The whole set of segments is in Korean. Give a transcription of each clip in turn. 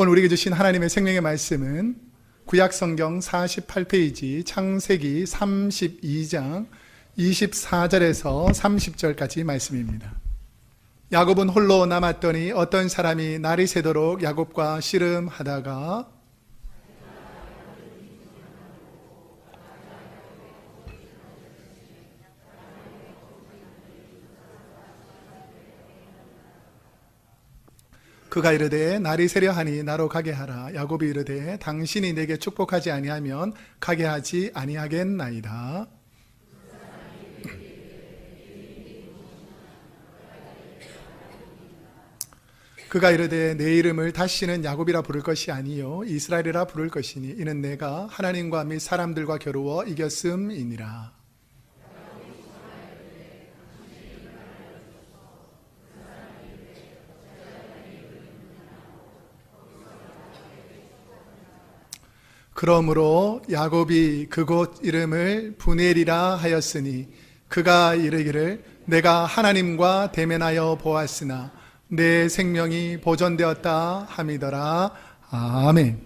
오늘 우리에게 주신 하나님의 생명의 말씀은 구약성경 48페이지 창세기 32장 24절에서 30절까지 말씀입니다. 야곱은 홀로 남았더니 어떤 사람이 날이 새도록 야곱과 씨름하다가 그가 이르되 날이 새려하니 나로 가게 하라. 야곱이 이르되 당신이 내게 축복하지 아니하면 가게 하지 아니하겠나이다. 그가 이르되 내 이름을 다시는 야곱이라 부를 것이 아니요 이스라엘이라 부를 것이니 이는 내가 하나님과 및 사람들과 겨루어 이겼음이니라. 그러므로 야곱이 그곳 이름을 브넬이라 하였으니 그가 이르기를 내가 하나님과 대면하여 보았으나 내 생명이 보존되었다 함이더라. 아멘.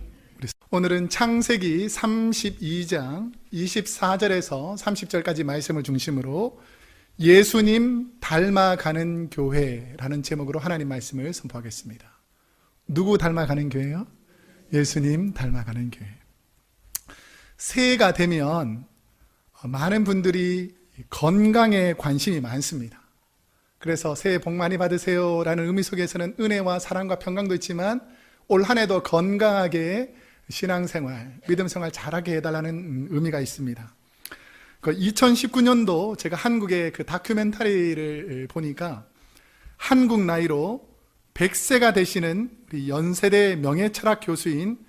오늘은 창세기 32장 24절에서 30절까지 말씀을 중심으로 예수님 닮아가는 교회라는 제목으로 하나님 말씀을 선포하겠습니다. 누구 닮아가는 교회요? 예수님 닮아가는 교회. 새해가 되면 많은 분들이 건강에 관심이 많습니다. 그래서 새해 복 많이 받으세요 라는 의미 속에서는 은혜와 사랑과 평강도 있지만 올 한 해도 건강하게 신앙생활, 믿음생활 잘하게 해달라는 의미가 있습니다. 2019년도 제가 한국의 그 다큐멘터리를 보니까 한국 나이로 100세가 되시는 우리 연세대 명예철학 교수인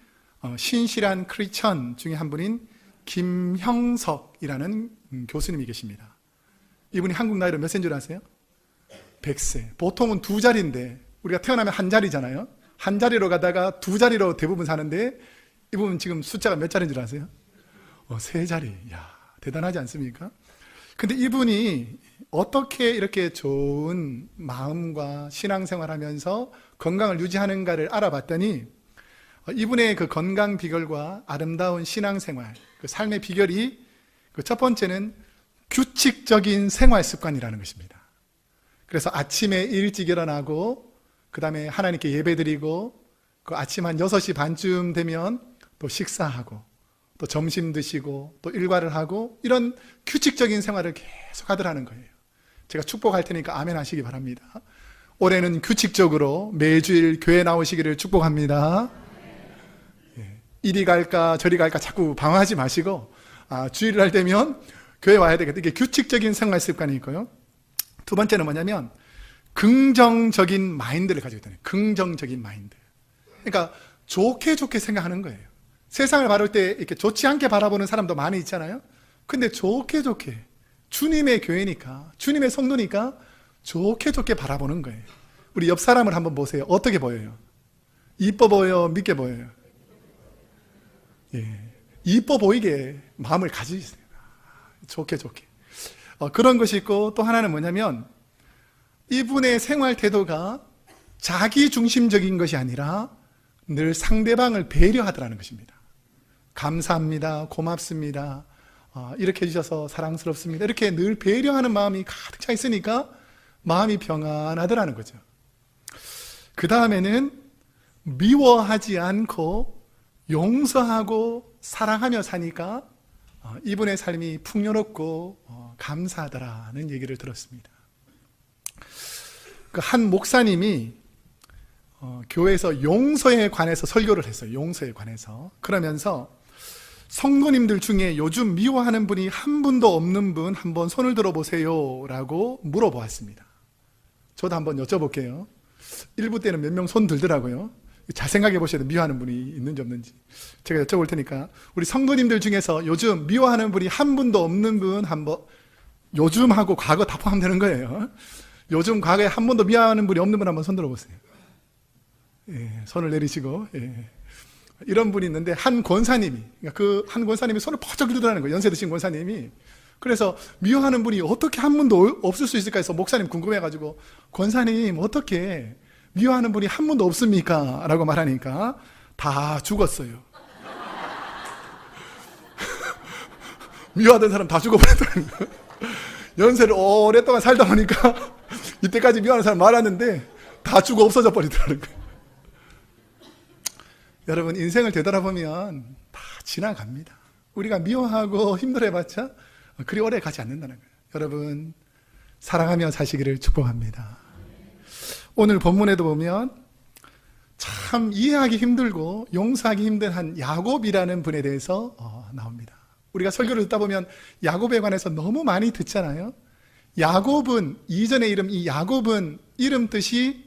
신실한 크리스천 중에 한 분인 김형석이라는 교수님이 계십니다. 이분이 한국 나이로 몇 세인 줄 아세요? 100세. 보통은 두 자리인데 우리가 태어나면 한 자리잖아요. 한 자리로 가다가 두 자리로 대부분 사는데 이분 지금 숫자가 몇 자리인 줄 아세요? 세 자리. 이야, 대단하지 않습니까? 근데 이분이 어떻게 이렇게 좋은 마음과 신앙생활하면서 건강을 유지하는가를 알아봤더니 이분의 그 건강 비결과 아름다운 신앙생활, 그 삶의 비결이 그 첫 번째는 규칙적인 생활 습관이라는 것입니다. 그래서 아침에 일찍 일어나고 그 다음에 하나님께 예배드리고 그 아침 한 6시 반쯤 되면 또 식사하고 또 점심 드시고 또 일과를 하고 이런 규칙적인 생활을 계속 하더라는 거예요. 제가 축복할 테니까 아멘 하시기 바랍니다. 올해는 규칙적으로 매주일 교회 나오시기를 축복합니다. 이리 갈까 저리 갈까 자꾸 방황하지 마시고 주일날 되면 교회 와야 되겠다. 이게 규칙적인 생활 습관이 있고요. 두 번째는 뭐냐면 긍정적인 마인드를 가지고 있다는 거예요. 긍정적인 마인드. 그러니까 좋게 생각하는 거예요. 세상을 바라볼 때 이렇게 좋지 않게 바라보는 사람도 많이 있잖아요. 근데 좋게 주님의 교회니까 주님의 성도니까 좋게 바라보는 거예요. 우리 옆 사람을 한번 보세요. 어떻게 보여요? 이뻐 보여요? 믿게 보여요? 예, 이뻐 보이게 마음을 가지세요. 좋게. 그런 것이 있고 또 하나는 뭐냐면 이분의 생활 태도가 자기 중심적인 것이 아니라 늘 상대방을 배려하더라는 것입니다. 감사합니다. 고맙습니다. 이렇게 해주셔서 사랑스럽습니다. 이렇게 늘 배려하는 마음이 가득 차 있으니까 마음이 평안하더라는 거죠. 그 다음에는 미워하지 않고 용서하고 사랑하며 사니까 이분의 삶이 풍요롭고 감사하더라는 얘기를 들었습니다. 한 목사님이 교회에서 용서에 관해서 설교를 했어요. 용서에 관해서. 그러면서 성도님들 중에 요즘 미워하는 분이 한 분도 없는 분 한번 손을 들어보세요 라고 물어보았습니다. 저도 한번 여쭤볼게요. 1부 때는 몇 명 손 들더라고요. 잘 생각해 보셔야 돼요. 미워하는 분이 있는지 없는지. 제가 여쭤볼 테니까 우리 성도님들 중에서 요즘 미워하는 분이 한 분도 없는 분 한번, 요즘하고 과거 다 포함되는 거예요. 요즘 과거에 한 번도 미워하는 분이 없는 분 한번 손 들어보세요. 예, 손을 내리시고. 예. 이런 분이 있는데 한 권사님이, 그러니까 그 한 권사님이 손을 퍼쩍 들더라는 거예요. 연세 드신 권사님이. 그래서 미워하는 분이 어떻게 한 분도 없을 수 있을까 해서 목사님 궁금해가지고 권사님 어떻게 미워하는 분이 한 분도 없습니까? 라고 말하니까 다 죽었어요. 미워하던 사람 다 죽어버렸다는 거예요. 연세를 오랫동안 살다 보니까 이때까지 미워하는 사람 많았는데 다 죽어 없어져 버리더라는 거예요. 여러분, 인생을 되돌아보면 다 지나갑니다. 우리가 미워하고 힘들어해봤자 그리 오래 가지 않는다는 거예요. 여러분, 사랑하며 사시기를 축복합니다. 오늘 본문에도 보면 참 이해하기 힘들고 용서하기 힘든 한 야곱이라는 분에 대해서 나옵니다. 우리가 설교를 듣다 보면 야곱에 관해서 너무 많이 듣잖아요. 야곱은, 이전의 이름, 이 야곱은 이름 뜻이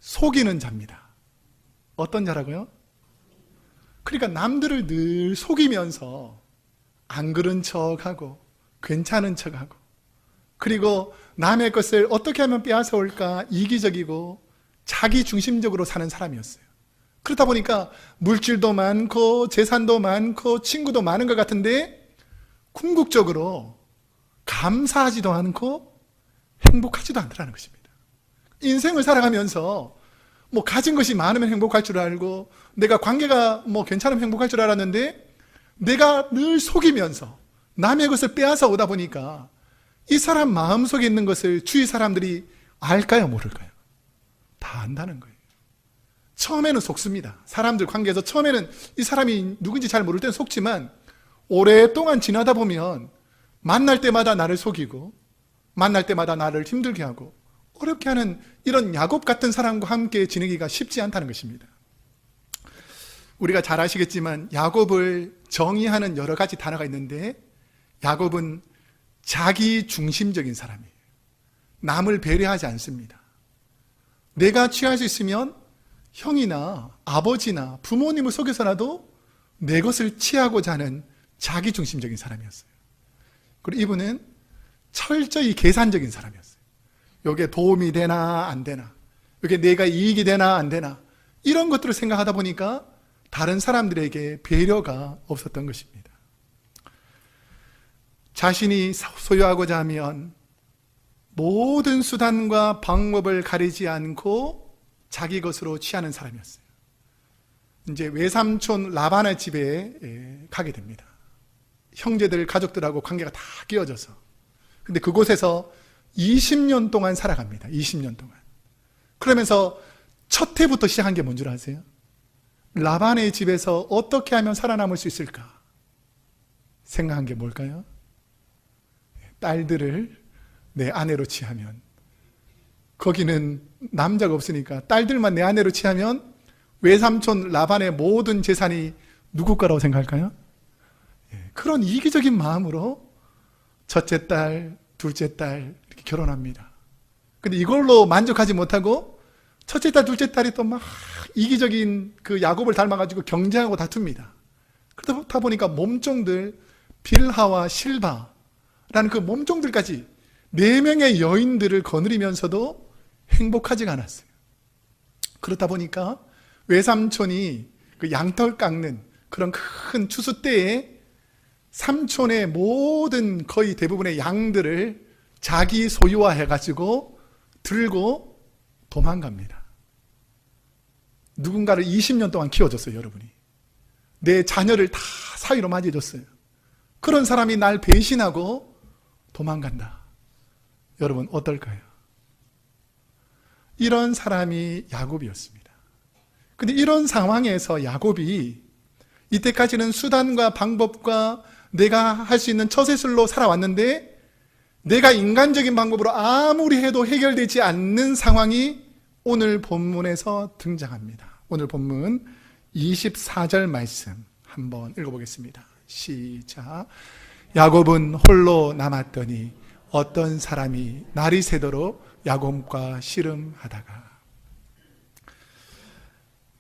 속이는 자입니다. 어떤 자라고요? 그러니까 남들을 늘 속이면서 안 그런 척하고 괜찮은 척하고, 그리고 남의 것을 어떻게 하면 빼앗아올까 이기적이고 자기 중심적으로 사는 사람이었어요. 그렇다 보니까 물질도 많고 재산도 많고 친구도 많은 것 같은데 궁극적으로 감사하지도 않고 행복하지도 않더라는 것입니다. 인생을 살아가면서 가진 것이 많으면 행복할 줄 알고, 내가 관계가 괜찮으면 행복할 줄 알았는데, 내가 늘 속이면서 남의 것을 빼앗아 오다 보니까 이 사람 마음속에 있는 것을 주위 사람들이 알까요, 모를까요? 다 안다는 거예요. 처음에는 속습니다. 사람들 관계에서 처음에는 이 사람이 누군지 잘 모를 때는 속지만, 오랫동안 지나다 보면 만날 때마다 나를 속이고 만날 때마다 나를 힘들게 하고 어렵게 하는 이런 야곱 같은 사람과 함께 지내기가 쉽지 않다는 것입니다. 우리가 잘 아시겠지만 야곱을 정의하는 여러 가지 단어가 있는데, 야곱은 자기 중심적인 사람이에요. 남을 배려하지 않습니다. 내가 취할 수 있으면 형이나 아버지나 부모님을 속여서라도 내 것을 취하고자 하는 자기 중심적인 사람이었어요. 그리고 이분은 철저히 계산적인 사람이었어요. 이게 도움이 되나 안 되나, 이게 내가 이익이 되나 안 되나, 이런 것들을 생각하다 보니까 다른 사람들에게 배려가 없었던 것입니다. 자신이 소유하고자 하면 모든 수단과 방법을 가리지 않고 자기 것으로 취하는 사람이었어요. 이제 외삼촌 라반의 집에 가게 됩니다. 형제들, 가족들하고 관계가 다 끼어져서. 근데 그곳에서 20년 동안 살아갑니다. 20년 동안. 그러면서 첫 해부터 시작한 게 뭔 줄 아세요? 라반의 집에서 어떻게 하면 살아남을 수 있을까 생각한 게 뭘까요? 딸들을 내 아내로 취하면, 거기는 남자가 없으니까 딸들만 내 아내로 취하면 외삼촌 라반의 모든 재산이 누구 거라고 생각할까요? 그런 이기적인 마음으로 첫째 딸, 둘째 딸 이렇게 결혼합니다. 근데 이걸로 만족하지 못하고 첫째 딸, 둘째 딸이 또 막 이기적인 그 야곱을 닮아가지고 경쟁하고 다툽니다. 그러다 보니까 몸종들, 빌하와 실바라는 그 몸종들까지 4명의 여인들을 거느리면서도 행복하지가 않았어요. 그렇다 보니까 외삼촌이 그 양털 깎는 그런 큰 추수 때에 삼촌의 모든 거의 대부분의 양들을 자기 소유화해가지고 들고 도망갑니다. 누군가를 20년 동안 키워줬어요, 여러분이. 내 자녀를 다 사위로 맞이해줬어요. 그런 사람이 날 배신하고 도망간다. 여러분 어떨까요? 이런 사람이 야곱이었습니다. 근데 이런 상황에서 야곱이 이때까지는 수단과 방법과 내가 할 수 있는 처세술로 살아왔는데, 내가 인간적인 방법으로 아무리 해도 해결되지 않는 상황이 오늘 본문에서 등장합니다. 오늘 본문 24절 말씀 한번 읽어보겠습니다. 시작. 야곱은 홀로 남았더니 어떤 사람이 날이 새도록 야곱과 씨름하다가.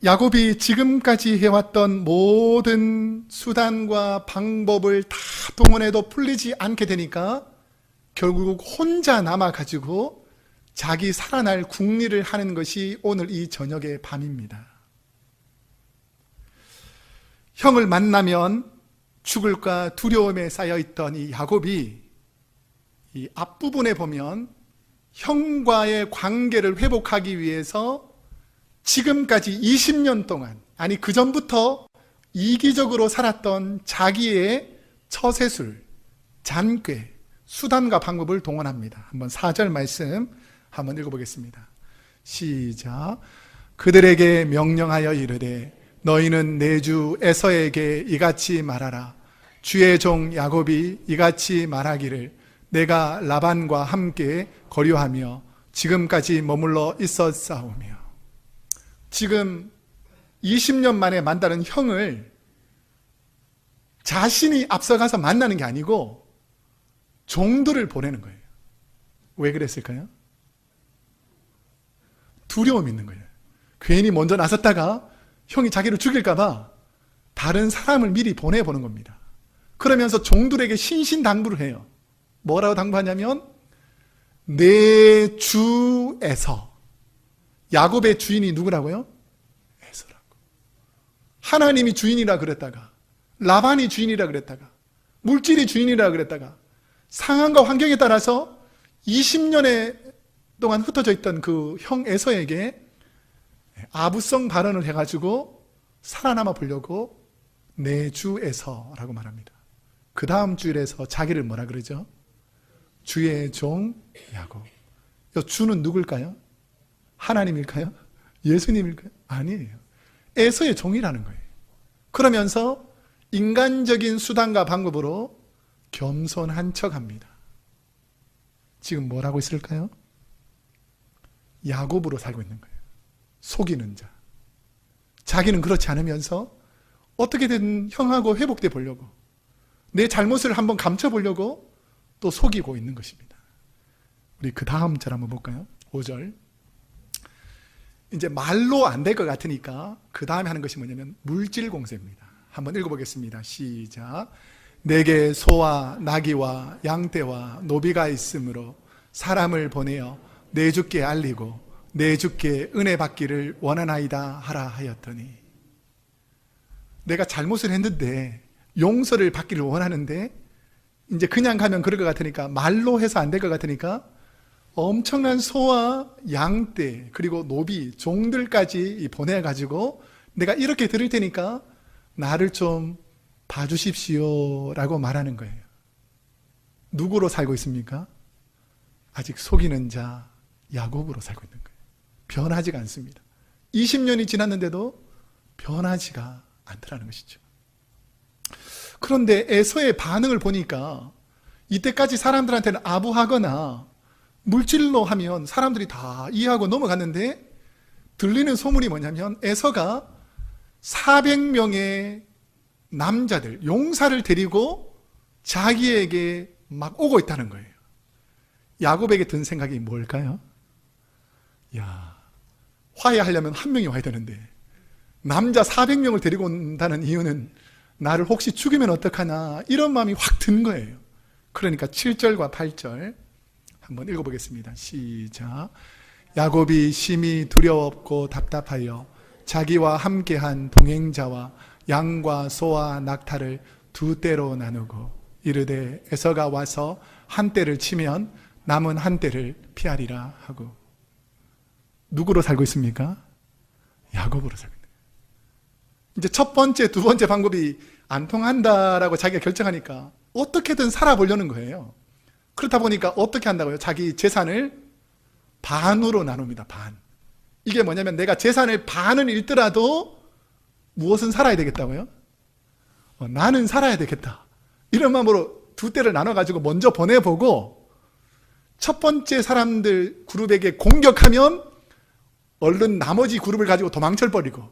야곱이 지금까지 해왔던 모든 수단과 방법을 다 동원해도 풀리지 않게 되니까 결국 혼자 남아가지고 자기 살아날 궁리를 하는 것이 오늘 이 저녁의 밤입니다. 형을 만나면 죽을까 두려움에 쌓여있던 이 야곱이 이 앞부분에 보면 형과의 관계를 회복하기 위해서 지금까지 20년 동안 아니 그 전부터 이기적으로 살았던 자기의 처세술, 잔꾀, 수단과 방법을 동원합니다. 한번 4절 말씀 한번 읽어보겠습니다. 시작. 그들에게 명령하여 이르되 너희는 내 주 에서에게 이같이 말하라. 주의 종 야곱이 이같이 말하기를 내가 라반과 함께 거류하며 지금까지 머물러 있었사오며. 지금 20년 만에 만나는 형을 자신이 앞서가서 만나는 게 아니고 종들을 보내는 거예요. 왜 그랬을까요? 두려움이 있는 거예요. 괜히 먼저 나섰다가 형이 자기를 죽일까 봐 다른 사람을 미리 보내보는 겁니다. 그러면서 종들에게 신신당부를 해요. 뭐라고 당부하냐면 내 주에서. 야곱의 주인이 누구라고요? 에서라고. 하나님이 주인이라 그랬다가 라반이 주인이라 그랬다가 물질이 주인이라 그랬다가 상황과 환경에 따라서 20년에 동안 흩어져 있던 그 형 에서에게 아부성 발언을 해가지고 살아남아 보려고 내 주에서라고 말합니다. 그 다음 주일에서 자기를 뭐라 그러죠? 주의 종 야곱. 이 주는 누굴까요? 하나님일까요? 예수님일까요? 아니에요. 에서의 종이라는 거예요. 그러면서 인간적인 수단과 방법으로 겸손한 척합니다. 지금 뭘 하고 있을까요? 야곱으로 살고 있는 거예요. 속이는 자. 자기는 그렇지 않으면서 어떻게든 형하고 회복돼 보려고, 내 잘못을 한번 감춰보려고 또 속이고 있는 것입니다. 우리 그 다음 절 한번 볼까요? 5절. 이제 말로 안 될 것 같으니까 그 다음에 하는 것이 뭐냐면 물질 공세입니다. 한번 읽어보겠습니다. 시작. 내게 소와 나귀와 양떼와 노비가 있으므로 사람을 보내어 내 주께 알리고 내 주께 은혜 받기를 원하나이다 하라 하였더니. 내가 잘못을 했는데 용서를 받기를 원하는데 이제 그냥 가면 그럴 것 같으니까, 말로 해서 안 될 것 같으니까 엄청난 소와 양떼 그리고 노비 종들까지 보내가지고 내가 이렇게 드릴 테니까 나를 좀 봐주십시오 라고 말하는 거예요. 누구로 살고 있습니까? 아직 속이는 자 야곱으로 살고 있는 거예요. 변하지가 않습니다. 20년이 지났는데도 변하지가 않더라는 것이죠. 그런데 에서의 반응을 보니까 이때까지 사람들한테는 아부하거나 물질로 하면 사람들이 다 이해하고 넘어갔는데, 들리는 소문이 뭐냐면 에서가 400명의 남자들, 용사를 데리고 자기에게 막 오고 있다는 거예요. 야곱에게 든 생각이 뭘까요? 야, 화해하려면 한 명이 와야 되는데 남자 400명을 데리고 온다는 이유는 나를 혹시 죽이면 어떡하나, 이런 마음이 확 든 거예요. 그러니까 7절과 8절 한번 읽어보겠습니다. 시작. 야곱이 심히 두려웠고 답답하여 자기와 함께한 동행자와 양과 소와 낙타를 두 떼로 나누고 이르되 에서가 와서 한 떼를 치면 남은 한 떼를 피하리라 하고. 누구로 살고 있습니까? 야곱으로 살고 있는 거예요. 이제 첫 번째, 두 번째 방법이 안 통한다라고 자기가 결정하니까 어떻게든 살아보려는 거예요. 그렇다 보니까 어떻게 한다고요? 자기 재산을 반으로 나눕니다. 반. 이게 뭐냐면 내가 재산을 반은 잃더라도 무엇은 살아야 되겠다고요? 나는 살아야 되겠다. 이런 마음으로 두 떼를 나눠가지고 먼저 보내보고, 첫 번째 사람들 그룹에게 공격하면 얼른 나머지 그룹을 가지고 도망쳐버리고,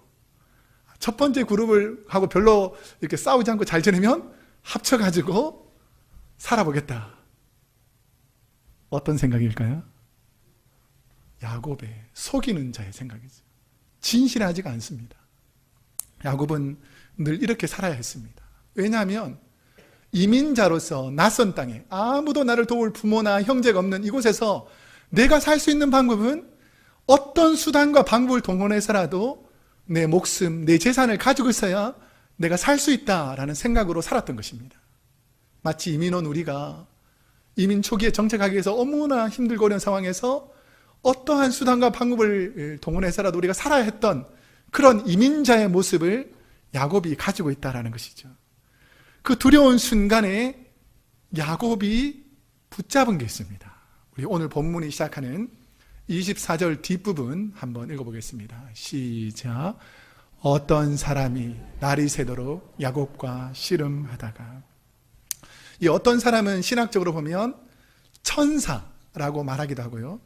첫 번째 그룹을 하고 별로 이렇게 싸우지 않고 잘 지내면 합쳐가지고 살아보겠다. 어떤 생각일까요? 야곱의 속이는 자의 생각이죠. 진실하지가 않습니다. 야곱은 늘 이렇게 살아야 했습니다. 왜냐하면 이민자로서 낯선 땅에 아무도 나를 도울 부모나 형제가 없는 이곳에서 내가 살 수 있는 방법은 어떤 수단과 방법을 동원해서라도 내 목숨, 내 재산을 가지고 있어야 내가 살 수 있다라는 생각으로 살았던 것입니다. 마치 이민 온 우리가 이민 초기에 정착하기 위해서 너무나 힘들고 어려운 상황에서 어떠한 수단과 방법을 동원해서라도 우리가 살아야 했던 그런 이민자의 모습을 야곱이 가지고 있다는 것이죠. 그 두려운 순간에 야곱이 붙잡은 게 있습니다. 우리 오늘 본문이 시작하는 24절 뒷부분 한번 읽어보겠습니다. 시작. 어떤 사람이 날이 새도록 야곱과 씨름하다가, 이 어떤 사람은 신학적으로 보면 천사라고 말하기도 하고요,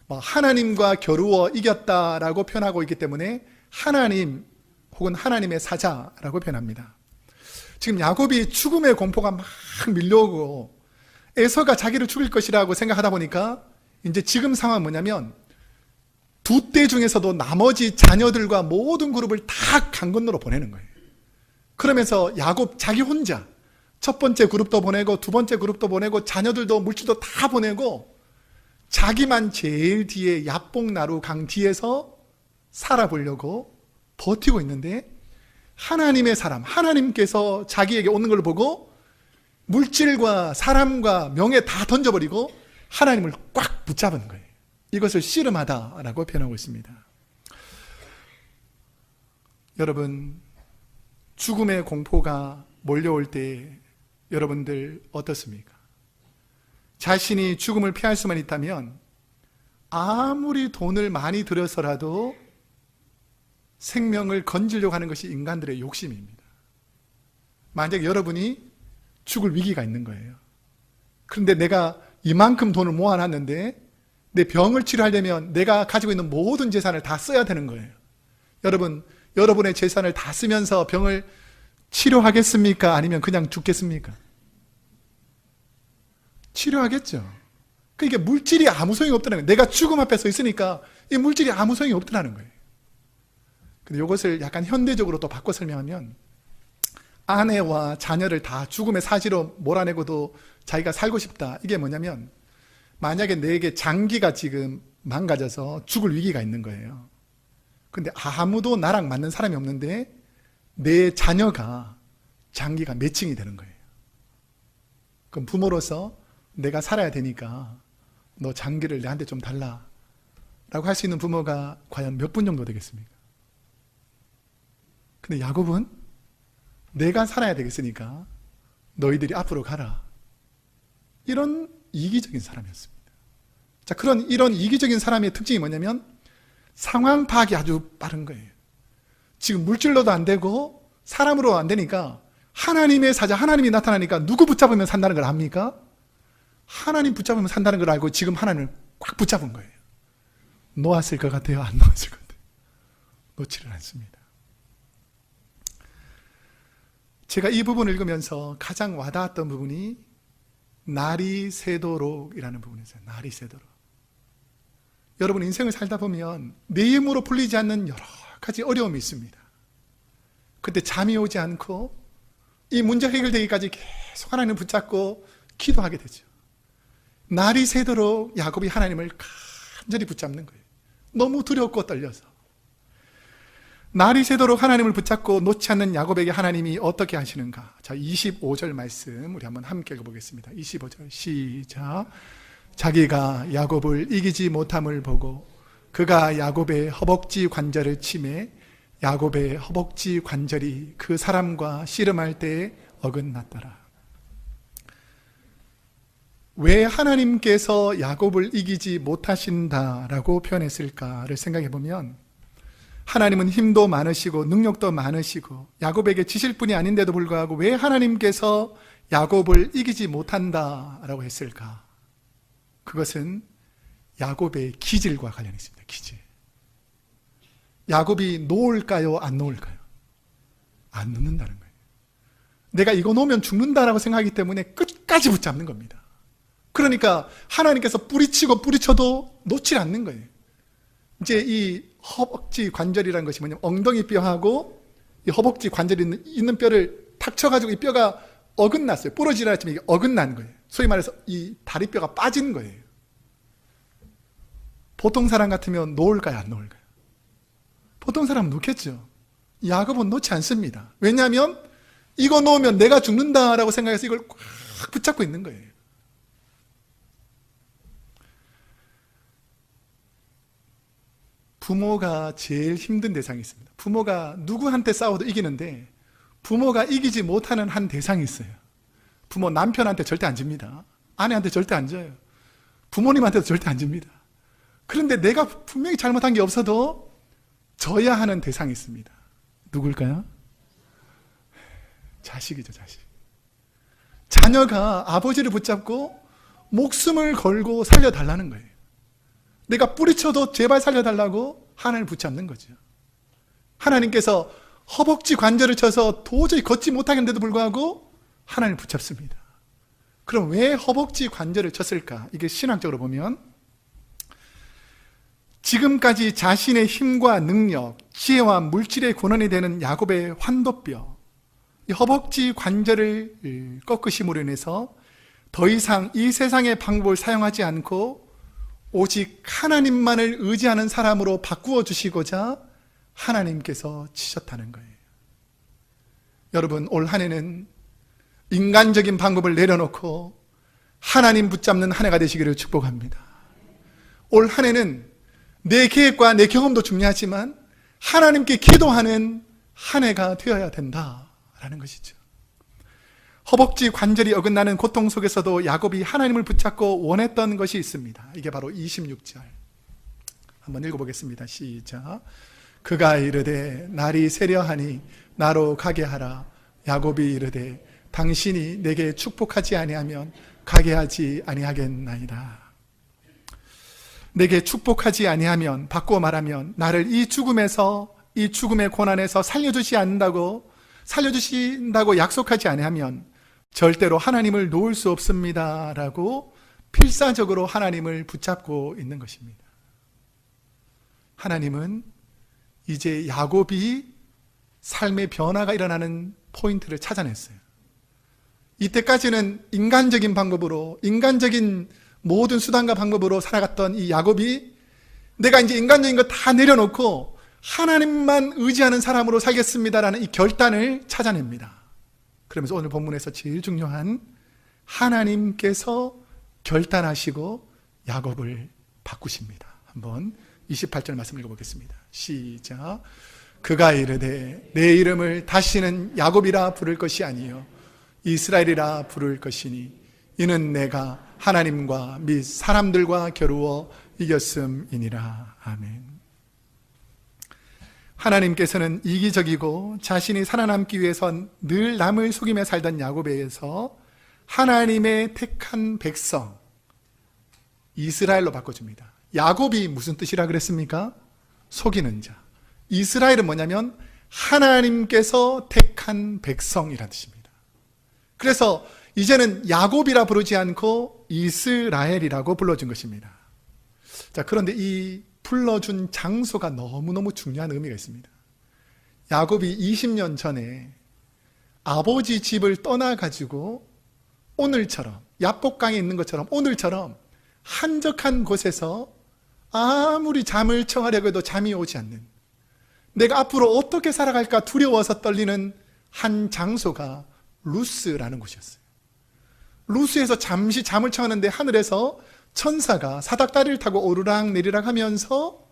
하나님과 겨루어 이겼다라고 표현하고 있기 때문에 하나님 혹은 하나님의 사자라고 표현합니다. 지금 야곱이 죽음의 공포가 막 밀려오고 에서가 자기를 죽일 것이라고 생각하다 보니까 이제 지금 상황은 뭐냐면 두 떼 중에서도 나머지 자녀들과 모든 그룹을 다 강 건너로 보내는 거예요. 그러면서 야곱 자기 혼자 첫 번째 그룹도 보내고 두 번째 그룹도 보내고 자녀들도 물질도 다 보내고 자기만 제일 뒤에 야복나루 강 뒤에서 살아보려고 버티고 있는데, 하나님의 사람, 하나님께서 자기에게 오는 걸 보고 물질과 사람과 명예 다 던져버리고 하나님을 꽉 붙잡은 거예요. 이것을 씨름하다라고 표현하고 있습니다. 여러분, 죽음의 공포가 몰려올 때 여러분들 어떻습니까? 자신이 죽음을 피할 수만 있다면 아무리 돈을 많이 들여서라도 생명을 건지려고 하는 것이 인간들의 욕심입니다. 만약에 여러분이 죽을 위기가 있는 거예요. 그런데 내가 이만큼 돈을 모아놨는데 내 병을 치료하려면 내가 가지고 있는 모든 재산을 다 써야 되는 거예요. 여러분, 여러분의 재산을 다 쓰면서 병을 치료하겠습니까? 아니면 그냥 죽겠습니까? 치료하겠죠. 그러니까 물질이 아무 소용이 없다는 거예요. 내가 죽음 앞에 서 있으니까 이 물질이 아무 소용이 없다는 거예요. 근데 이것을 약간 현대적으로 또 바꿔 설명하면, 아내와 자녀를 다 죽음의 사지로 몰아내고도 자기가 살고 싶다. 이게 뭐냐면, 만약에 내게 장기가 지금 망가져서 죽을 위기가 있는 거예요. 근데 아무도 나랑 맞는 사람이 없는데 내 자녀가 장기가 매칭이 되는 거예요. 그럼 부모로서 내가 살아야 되니까 너 장기를 내한테 좀 달라 라고 할 수 있는 부모가 과연 몇 분 정도 되겠습니까? 근데 야곱은 내가 살아야 되겠으니까 너희들이 앞으로 가라, 이런 이기적인 사람이었습니다. 자, 이런 이기적인 사람의 특징이 뭐냐면 상황 파악이 아주 빠른 거예요. 지금 물질로도 안 되고 사람으로 안 되니까 하나님의 사자, 하나님이 나타나니까 누구 붙잡으면 산다는 걸 압니까? 하나님 붙잡으면 산다는 걸 알고 지금 하나님을 꽉 붙잡은 거예요. 놓았을 것 같아요? 안 놓았을 것 같아요? 놓지를 않습니다. 제가 이 부분을 읽으면서 가장 와닿았던 부분이 날이 새도록이라는 부분이었어요. 날이 새도록. 여러분, 인생을 살다 보면 내 힘으로 풀리지 않는 여러 가지 어려움이 있습니다. 그때 잠이 오지 않고 이 문제 해결되기까지 계속 하나님을 붙잡고 기도하게 되죠. 날이 새도록 야곱이 하나님을 간절히 붙잡는 거예요. 너무 두렵고 떨려서. 날이 새도록 하나님을 붙잡고 놓지 않는 야곱에게 하나님이 어떻게 하시는가? 자, 25절 말씀 우리 한번 함께 읽어보겠습니다. 25절 시작. 자기가 야곱을 이기지 못함을 보고 그가 야곱의 허벅지 관절을 치매 야곱의 허벅지 관절이 그 사람과 씨름할 때에 어긋났더라. 왜 하나님께서 야곱을 이기지 못하신다라고 표현했을까를 생각해 보면, 하나님은 힘도 많으시고 능력도 많으시고 야곱에게 지실 분이 아닌데도 불구하고 왜 하나님께서 야곱을 이기지 못한다라고 했을까? 그것은 야곱의 기질과 관련이 있습니다. 기질. 야곱이 놓을까요? 안 놓을까요? 안 놓는다는 거예요. 내가 이거 놓으면 죽는다라고 생각하기 때문에 끝까지 붙잡는 겁니다. 그러니까 하나님께서 뿌리치고 뿌리쳐도 놓질 않는 거예요. 이제 이 허벅지 관절이라는 것이 뭐냐면 엉덩이 뼈하고 이 허벅지 관절이 있는 뼈를 탁 쳐가지고 이 뼈가 어긋났어요. 부러지라 했지만 이게 어긋난 거예요. 소위 말해서 이 다리뼈가 빠진 거예요. 보통 사람 같으면 놓을까요? 안 놓을까요? 보통 사람은 놓겠죠. 야곱은 놓지 않습니다. 왜냐하면 이거 놓으면 내가 죽는다라고 생각해서 이걸 꽉 붙잡고 있는 거예요. 부모가 제일 힘든 대상이 있습니다. 부모가 누구한테 싸워도 이기는데 부모가 이기지 못하는 한 대상이 있어요. 부모 남편한테 절대 안 집니다. 아내한테 절대 안 져요. 부모님한테도 절대 안 집니다. 그런데 내가 분명히 잘못한 게 없어도 져야 하는 대상이 있습니다. 누굴까요? 자식이죠, 자식. 자녀가 아버지를 붙잡고 목숨을 걸고 살려달라는 거예요. 내가 뿌리쳐도 제발 살려달라고 하나님을 붙잡는 거죠. 하나님께서 허벅지 관절을 쳐서 도저히 걷지 못하겠는데도 불구하고 하나님을 붙잡습니다. 그럼 왜 허벅지 관절을 쳤을까? 이게 신학적으로 보면 지금까지 자신의 힘과 능력, 지혜와 물질의 근원이 되는 야곱의 환도뼈, 이 허벅지 관절을 꺾으심으로 인해서 더 이상 이 세상의 방법을 사용하지 않고 오직 하나님만을 의지하는 사람으로 바꾸어 주시고자 하나님께서 치셨다는 거예요. 여러분, 올 한 해는 인간적인 방법을 내려놓고 하나님 붙잡는 한 해가 되시기를 축복합니다. 올 한 해는 내 계획과 내 경험도 중요하지만 하나님께 기도하는 한 해가 되어야 된다라는 것이죠. 허벅지 관절이 어긋나는 고통 속에서도 야곱이 하나님을 붙잡고 원했던 것이 있습니다. 이게 바로 26절 한번 읽어보겠습니다. 시작. 그가 이르되 날이 세려하니 나로 가게 하라. 야곱이 이르되 당신이 내게 축복하지 아니하면 가게 하지 아니하겠나이다. 내게 축복하지 아니하면, 바꾸어 말하면 나를 이 죽음에서, 이 죽음의 고난에서 살려주신다고 약속하지 아니하면 절대로 하나님을 놓을 수 없습니다 라고 필사적으로 하나님을 붙잡고 있는 것입니다. 하나님은 이제 야곱이 삶의 변화가 일어나는 포인트를 찾아냈어요. 이때까지는 인간적인 방법으로, 인간적인 모든 수단과 방법으로 살아갔던 이 야곱이 내가 이제 인간적인 거 다 내려놓고 하나님만 의지하는 사람으로 살겠습니다라는 이 결단을 찾아냅니다. 그러면서 오늘 본문에서 제일 중요한 하나님께서 결단하시고 야곱을 바꾸십니다. 한번 28절 말씀 읽어보겠습니다. 시작. 그가 이르되 내 이름을 다시는 야곱이라 부를 것이 아니요 이스라엘이라 부를 것이니 이는 내가 하나님과 및 사람들과 겨루어 이겼음이니라. 아멘. 하나님께서는 이기적이고 자신이 살아남기 위해서 늘 남을 속이며 살던 야곱에게서 하나님의 택한 백성 이스라엘로 바꿔줍니다. 야곱이 무슨 뜻이라 그랬습니까? 속이는 자. 이스라엘은 뭐냐면 하나님께서 택한 백성이라는 뜻입니다. 그래서 이제는 야곱이라 부르지 않고 이스라엘이라고 불러준 것입니다. 자, 그런데 이 불러준 장소가 너무너무 중요한 의미가 있습니다. 야곱이 20년 전에 아버지 집을 떠나가지고 오늘처럼, 야복강에 있는 것처럼 오늘처럼 한적한 곳에서 아무리 잠을 청하려고 해도 잠이 오지 않는, 내가 앞으로 어떻게 살아갈까 두려워서 떨리는 한 장소가 루스라는 곳이었어요. 루스에서 잠시 잠을 청하는데 하늘에서 천사가 사닥다리를 타고 오르락 내리락 하면서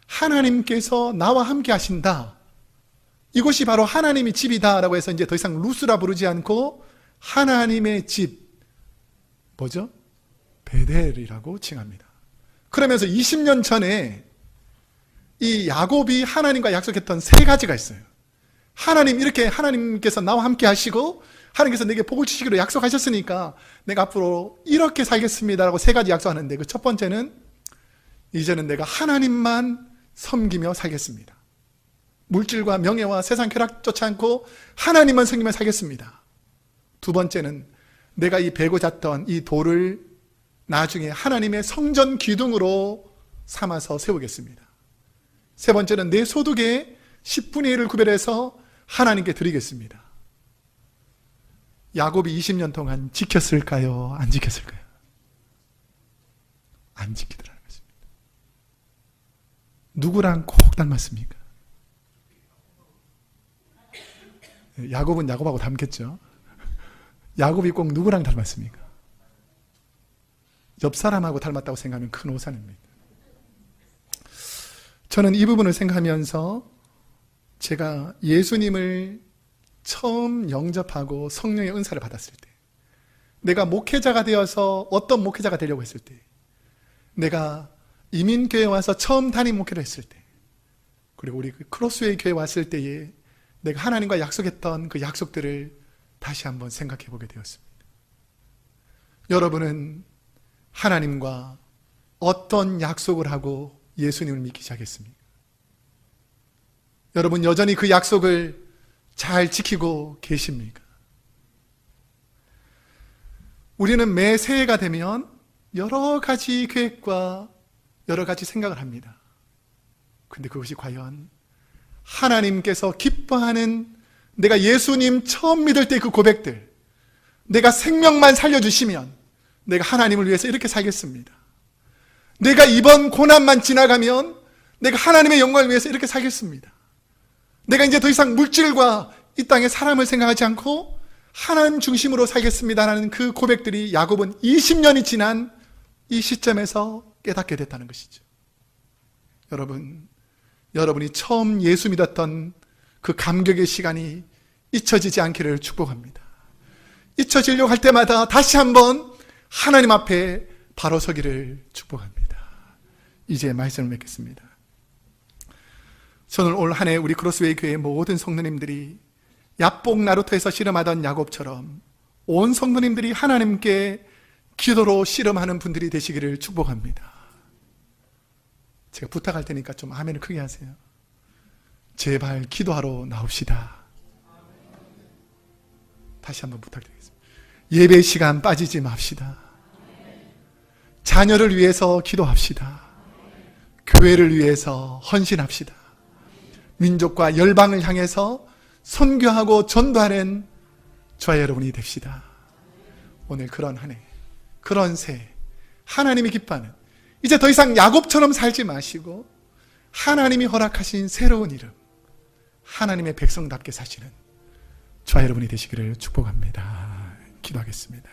하나님께서 나와 함께 하신다, 이곳이 바로 하나님의 집이다 라고 해서 이제 더 이상 루스라 부르지 않고 하나님의 집, 뭐죠? 베델이라고 칭합니다. 그러면서 20년 전에 이 야곱이 하나님과 약속했던 세 가지가 있어요. 하나님, 이렇게 하나님께서 나와 함께 하시고 하나님께서 내게 복을 주시기로 약속하셨으니까 내가 앞으로 이렇게 살겠습니다 라고 세 가지 약속하는데, 그 첫 번째는 이제는 내가 하나님만 섬기며 살겠습니다. 물질과 명예와 세상 쾌락 쫓지 않고 하나님만 섬기며 살겠습니다. 두 번째는 내가 이 베고 잤던 이 돌을 나중에 하나님의 성전 기둥으로 삼아서 세우겠습니다. 세 번째는 내 소득의 10분의 1을 구별해서 하나님께 드리겠습니다. 야곱이 20년 동안 지켰을까요? 안 지켰을까요? 안 지키더라는 것입니다. 누구랑 꼭 닮았습니까? 야곱은 야곱하고 닮겠죠. 야곱이 꼭 누구랑 닮았습니까? 옆 사람하고 닮았다고 생각하면 큰 오산입니다. 저는 이 부분을 생각하면서 제가 예수님을 처음 영접하고 성령의 은사를 받았을 때, 내가 목회자가 되어서 어떤 목회자가 되려고 했을 때, 내가 이민교회 와서 처음 담임 목회를 했을 때, 그리고 우리 크로스웨이 교회 왔을 때에 내가 하나님과 약속했던 그 약속들을 다시 한번 생각해 보게 되었습니다. 여러분은 하나님과 어떤 약속을 하고 예수님을 믿기 시작했습니까? 여러분 여전히 그 약속을 잘 지키고 계십니까? 우리는 매 새해가 되면 여러 가지 계획과 여러 가지 생각을 합니다. 근데 그것이 과연 하나님께서 기뻐하는, 내가 예수님 처음 믿을 때 그 고백들, 내가 생명만 살려주시면 내가 하나님을 위해서 이렇게 살겠습니다. 내가 이번 고난만 지나가면 내가 하나님의 영광을 위해서 이렇게 살겠습니다. 내가 이제 더 이상 물질과 이 땅의 사람을 생각하지 않고 하나님 중심으로 살겠습니다라는 그 고백들이 야곱은 20년이 지난 이 시점에서 깨닫게 됐다는 것이죠. 여러분이 처음 예수 믿었던 그 감격의 시간이 잊혀지지 않기를 축복합니다. 잊혀지려고 할 때마다 다시 한번 하나님 앞에 바로 서기를 축복합니다. 이제 말씀을 맺겠습니다. 저는 올 한 해 우리 크로스웨이 교회 모든 성도님들이 야복 나루터에서 씨름하던 야곱처럼 온 성도님들이 하나님께 기도로 씨름하는 분들이 되시기를 축복합니다. 제가 부탁할 테니까 좀 아멘을 크게 하세요. 제발 기도하러 나옵시다. 다시 한번 부탁드리겠습니다. 예배 시간 빠지지 맙시다. 자녀를 위해서 기도합시다. 교회를 위해서 헌신합시다. 민족과 열방을 향해서 선교하고 전도하는 저와 여러분이 됩시다. 오늘 그런 한 해, 그런 새해, 하나님이 기뻐하는, 이제 더 이상 야곱처럼 살지 마시고 하나님이 허락하신 새로운 이름, 하나님의 백성답게 사시는 저와 여러분이 되시기를 축복합니다. 기도하겠습니다.